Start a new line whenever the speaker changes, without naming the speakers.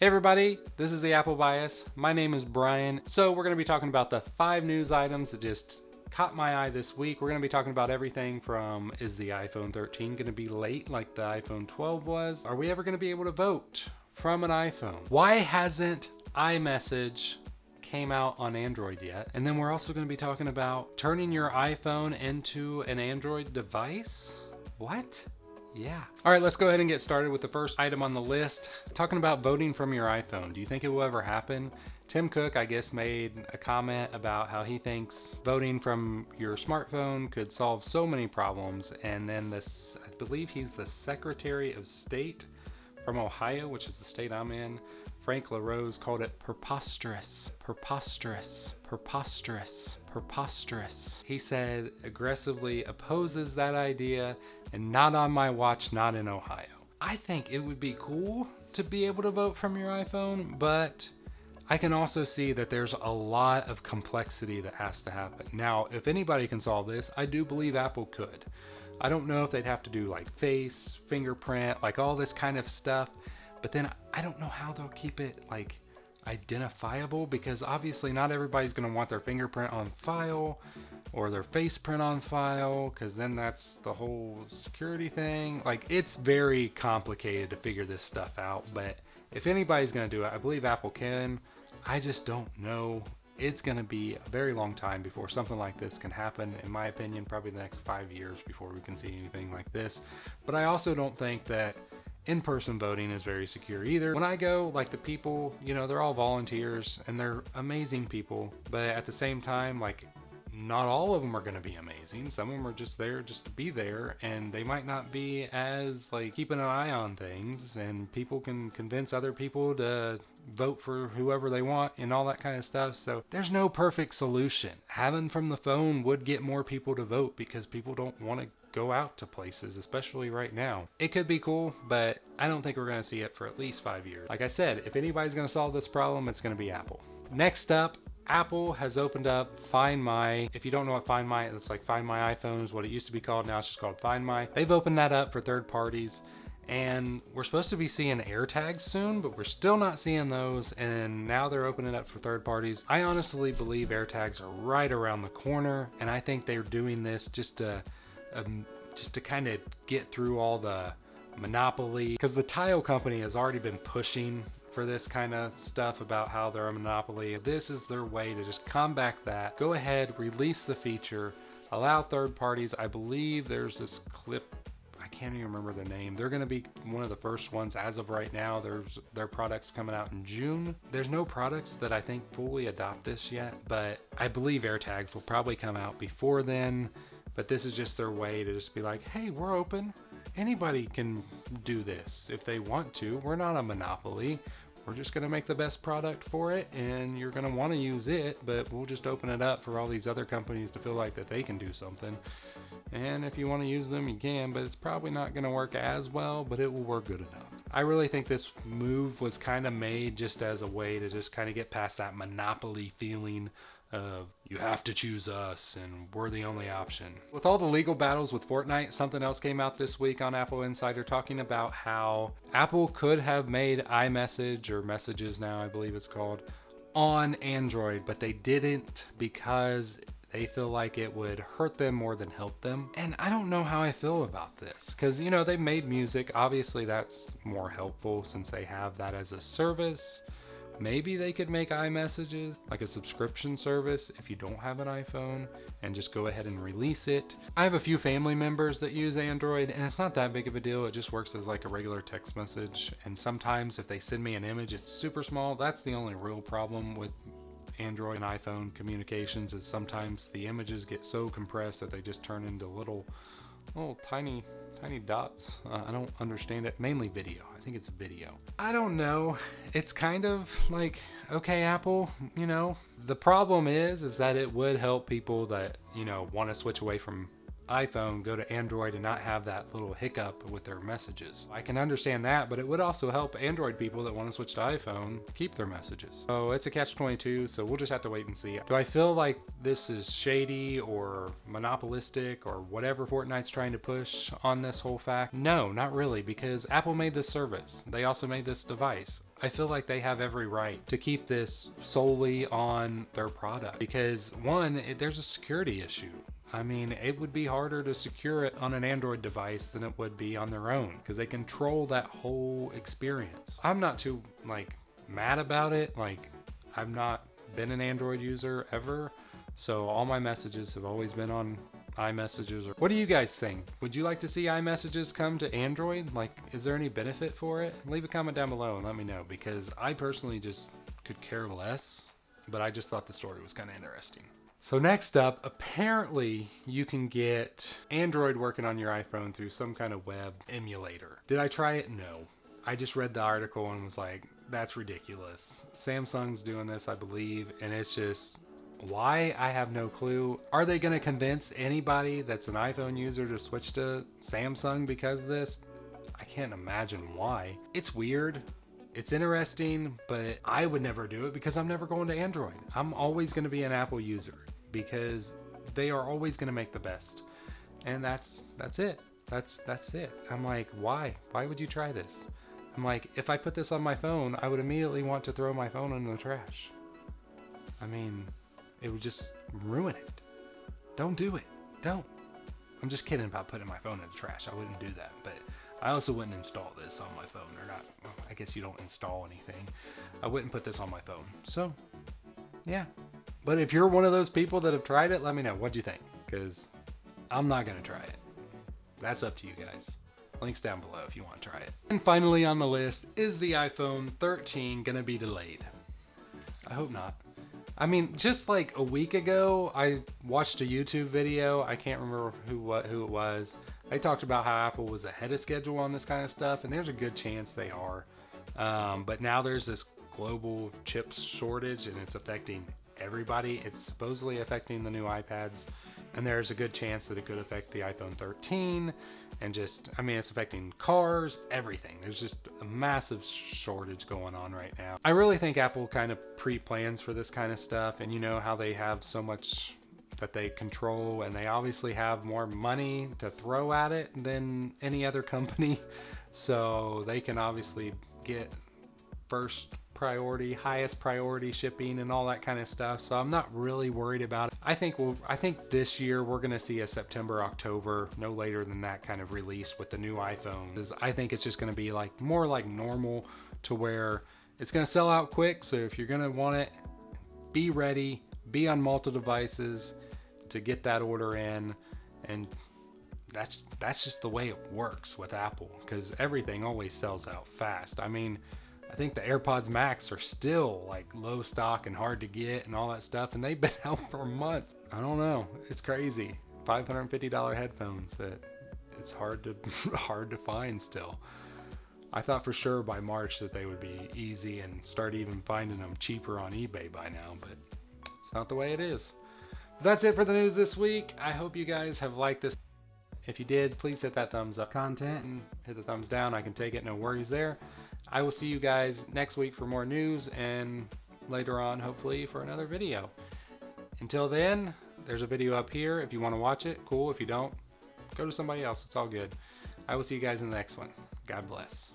Hey everybody, this is the Apple Bias. My name is Brian. So we're going to be talking about the 5 news items that just caught my eye this week. We're going to be talking about everything from, is the iPhone 13 going to be late like the iPhone 12 was? Are we ever going to be able to vote from an iPhone? Why hasn't iMessage came out on Android yet? And then we're also going to be talking about turning your iPhone into an Android device? What? Yeah. All right, let's go ahead and get started with the first item on the list. Talking about voting from your iPhone. Do you think it will ever happen? Tim Cook, I guess, made a comment about how he thinks voting from your smartphone could solve so many problems. And then this, I believe he's the Secretary of State from Ohio, which is the state I'm in. Frank LaRose called it preposterous. Preposterous. Preposterous. Preposterous. He said aggressively opposes that idea, and not on my watch, not in Ohio. I think it would be cool to be able to vote from your iPhone, but I can also see that there's a lot of complexity that has to happen. Now, if anybody can solve this, I do believe Apple could. I don't know if they'd have to do like face, fingerprint, like all this kind of stuff. But then I don't know how they'll keep it like identifiable, because obviously not everybody's going to want their fingerprint on file or their face print on file, because then that's the whole security thing. Like, it's very complicated to figure this stuff out. But if anybody's going to do it, I believe Apple can. I just don't know. It's going to be a very long time before something like this can happen. In my opinion, probably the next 5 years before we can see anything like this. But I also don't think that in-person voting is very secure either. When I go, like, the people, you know, they're all volunteers and they're amazing people, but at the same time, like, not all of them are going to be amazing. Some of them are just there just to be there, and they might not be as, like, keeping an eye on things, and people can convince other people to vote for whoever they want and all that kind of stuff. So there's no perfect solution. Having from the phone would get more people to vote because people don't want to go out to places, especially right now. It could be cool, but I don't think we're going to see it for at least 5 years. Like I said, if anybody's going to solve this problem, it's going to be Apple. Next up, Apple has opened up Find My. If you don't know what Find My, it's like Find My iPhone is what it used to be called. Now it's just called Find My. They've opened that up for third parties, and we're supposed to be seeing AirTags soon, but we're still not seeing those, and now they're opening up for third parties. I honestly believe AirTags are right around the corner, and I think they're doing this just to kind of get through all the monopoly, because the tile company has already been pushing for this kind of stuff about how they're a monopoly. This is their way to just combat that. Go ahead, release the feature, allow third parties. I believe there's this clip, I can't even remember the name. They're going to be one of the first ones as of right now. Their products coming out in June. There's no products that I think fully adopt this yet, but I believe AirTags will probably come out before then. But this is just their way to just be like, hey, we're open. Anybody can do this if they want to. We're not a monopoly. We're just going to make the best product for it, and you're going to want to use it, but we'll just open it up for all these other companies to feel like that they can do something. And if you want to use them, you can, but it's probably not going to work as well, but it will work good enough. I really think this move was kind of made just as a way to just kind of get past that monopoly feeling of you have to choose us and we're the only option. With all the legal battles with Fortnite, something else came out this week on Apple Insider talking about how Apple could have made iMessage, or Messages now I believe it's called, on Android, but they didn't because they feel like it would hurt them more than help them. And I don't know how I feel about this, because, you know, they made music. Obviously that's more helpful since they have that as a service. Maybe they could make iMessages like a subscription service if you don't have an iPhone, and just go ahead and release it. I have a few family members that use Android, and it's not that big of a deal. It just works as like a regular text message. And sometimes if they send me an image, it's super small. That's the only real problem with Android and iPhone communications, is sometimes the images get so compressed that they just turn into little tiny dots. I don't understand it. Mainly video. I think it's video. I don't know. It's kind of like, okay, Apple, you know, the problem is that it would help people that, you know, want to switch away from iPhone, go to Android, and not have that little hiccup with their messages. I can understand that, but it would also help Android people that want to switch to iPhone keep their messages. So it's a catch-22, so we'll just have to wait and see. Do I feel like this is shady or monopolistic or whatever Fortnite's trying to push on this whole fact? No, not really, because Apple made this service. They also made this device. I feel like they have every right to keep this solely on their product because one, there's a security issue. I mean, it would be harder to secure it on an Android device than it would be on their own because they control that whole experience. I'm not too mad about it. I've not been an Android user ever, so all my messages have always been on iMessages. What do you guys think? Would you like to see iMessages come to Android? Is there any benefit for it? Leave a comment down below and let me know, because I personally just could care less, but I just thought the story was kind of interesting. So next up, apparently you can get Android working on your iPhone through some kind of web emulator. Did I try it? No. I just read the article and was like, that's ridiculous. Samsung's doing this, I believe, and it's just, why? I have no clue. Are they going to convince anybody that's an iPhone user to switch to Samsung because of this? I can't imagine why. It's weird. It's interesting, but I would never do it because I'm never going to Android. I'm always going to be an Apple user because they are always going to make the best. And that's it. That's it. I'm like, why? Why would you try this? I'm like, if I put this on my phone, I would immediately want to throw my phone in the trash. I mean, it would just ruin it. Don't do it. Don't. I'm just kidding about putting my phone in the trash. I wouldn't do that, but I also wouldn't install this on my phone, or not. Well, I guess you don't install anything. I wouldn't put this on my phone. So, yeah. But if you're one of those people that have tried it, let me know. What'd you think? Because I'm not going to try it. That's up to you guys. Links down below if you want to try it. And finally on the list, is the iPhone 13 going to be delayed? I hope not. I mean, just like a week ago, I watched a YouTube video. I can't remember who it was. They talked about how Apple was ahead of schedule on this kind of stuff, and there's a good chance they are. But now there's this global chip shortage, and it's affecting everybody. It's supposedly affecting the new iPads, and there's a good chance that it could affect the iPhone 13, and just, I mean, it's affecting cars, everything. There's just a massive shortage going on right now. I really think Apple kind of pre-plans for this kind of stuff, and you know how they have so much that they control, and they obviously have more money to throw at it than any other company, so they can obviously get first priority, highest priority shipping and all that kind of stuff. So I'm not really worried about it. I think this year we're going to see a September, October, no later than that kind of release with the new iPhone. I think it's just going to be more like normal, to where it's going to sell out quick. So if you're going to want it, be ready, be on multiple devices to get that order in. And that's just the way it works with Apple, because everything always sells out fast. I mean, I think the AirPods Max are still low stock and hard to get and all that stuff, and they've been out for months. I don't know. It's crazy. $550 headphones that it's hard to find still. I thought for sure by March that they would be easy and start even finding them cheaper on eBay by now, but it's not the way it is. But that's it for the news this week. I hope you guys have liked this. If you did, please hit that thumbs up content and hit the thumbs down. I can take it, no worries there. I will see you guys next week for more news, and later on, hopefully, for another video. Until then, there's a video up here. If you want to watch it, cool. If you don't, go to somebody else. It's all good. I will see you guys in the next one. God bless.